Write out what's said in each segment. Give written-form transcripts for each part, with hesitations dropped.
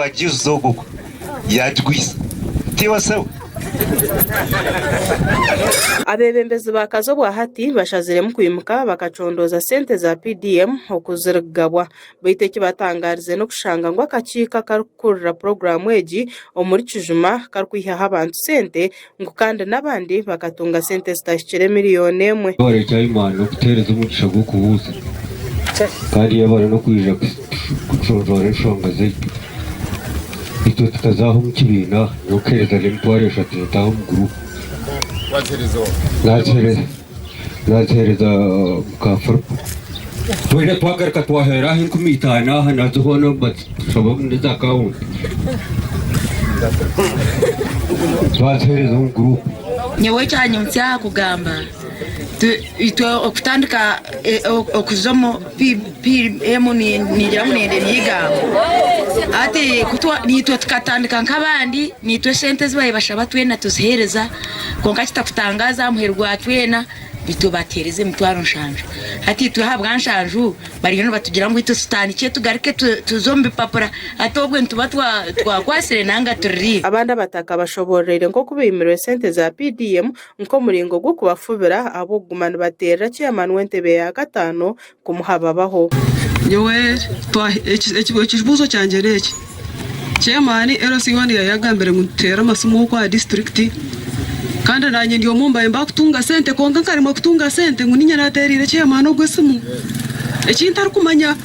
wagize oguko yadwisa tiwa sawa abebembezi bakazo bwa hati bashazire mu kwimuka bakacondoza sente za PDM okuzirigabwa baiteki batangarize no kushanga ngo akacika karukurira programu egi omuri Kijuma karukwiha abantu sente ngo kandi nabandi bakatunga sente zitashikire miliyoni emwe bare cyayimana kutereza umugisha gwo kubuza kandi yabara no kwija kuconjora inshonga zetu ito tutazaho mu kibina no kereza lemtware shatu taho mu group natereza kafur Tuwele twagar ka twahera hin kumitana hana tuhono bat sabab nita kaun natereza mu group nyewe cyanye mutya kugamba ito okutandika okuzomo PM ni jamunende niga ate kutwa nitwe tukatandika nk'abandi nitwe sente zibaye bashaba twena tuzihereza konka kitakutangaza muherwa twena bitubatereze mutwaro nshanje ati tuhabwa nshanju bari no batugira ngo itustanike tugarike tuzombe papura atobwe ntubatwa twakwasire nanga turi abandi bataka bashoborere ngo kubimirwe sente za PDM nko muringo gwo kubafubira abo gumana batera chairman w'entebe ya gatano kumuhababaho nyewe ekibuzo cyanje reki chairman LC1 yagambere mutera amasumo kwa district kandi nanye ndiyo mumbaye mbakutunga sente konka karimo kutunga sente nguninya naterire chairman ogwesimu ekintu arikumanya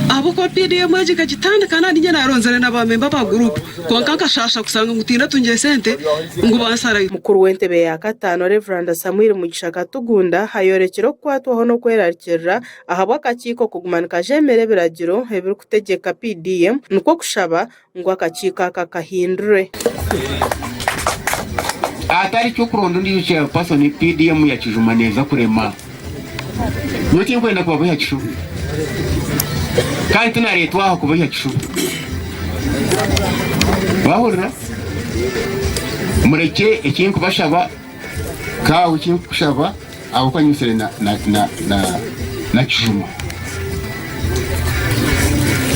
abo kwa PDM ejika gitandikana ninye naronzere n'abamemba ba group konka kashasha kusanga ngutinda tunje sente ngo bansara mukuru w'entebe ya gatano Reverend Samuel Mugisha Katugunda hayorekero kwatwaho no kwerarikira ahabwa akakiko kugumanika jemere biragiro hebiri kutegeka PDM nuko kushaba ngo akakika kakahindure atari cyo kurondo ndi cyo person PDM ya Kijuma neza kurema nuti kwenda kwa bya Kijuma kandi tunaretwa aho kuba ya Kijuma bahurira mureke ikintu bashaba kawo ikintu kushaba abo kwanyusire na Kijuma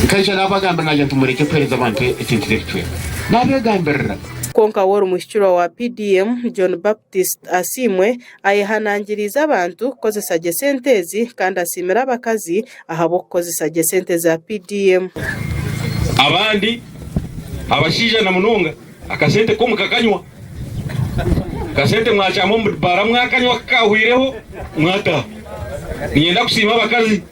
kaje nabagamba naje tumureke kwereza abantu ikintu cyekwe nabegambira konka woro mushikiro wa PDM John Baptist Asimwe ayihanangiriza abantu kozesa sentezi kandi asimira abakazi ahabo kozesa sente za PDM abandi abashije na mununga akasente ko mukakanywa kasente mwachamo bara mwakanywa kahwireho mwata niyenda kusima abakazi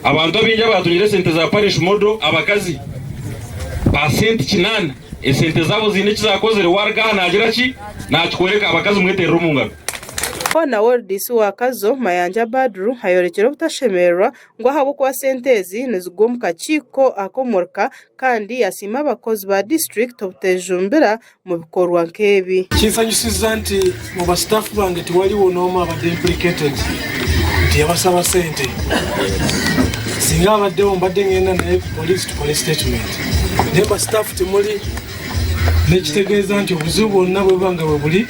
abantu abinja batungire sente za parish model abakazi pasenti kinana esente zabo zine kizakozere warga nagira ki nakikwereka abakazi mwetera rumunga Hona Wordis wakazo Mayanja Badru hayorekero butashemerwa ngo habo kwa sentezi nizugomka kiko akomorka kandi yasima abakozi ba district obutejumbira mu bikorwa nkebi kinsanyusiza nti mu ba staff bange tiwaliwo noma aba implicated tiyabasaba sente singa abaddewo mbadde ngenda naye police statement neba staff timuli nekitegeeza nti obuzibu bwonna bwebanga bwe buli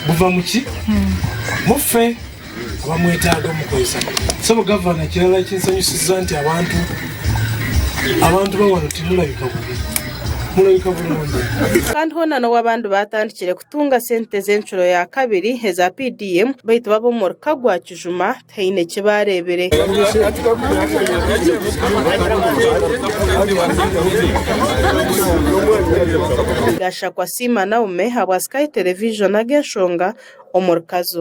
buva muki mufe abamwetaaga omukozesa so gavana kirala kinsanyusiza nti abantu bawano timulabika bubi mulabika bulungi kandi hona no wabandu batandikire kutunga sente z'enshuro ya kabiri heza PDM baitu babo mu rukagwa Kijuma taine kibarebere gasha kwa sima naume habwa Sky Television ageshonga omurkazo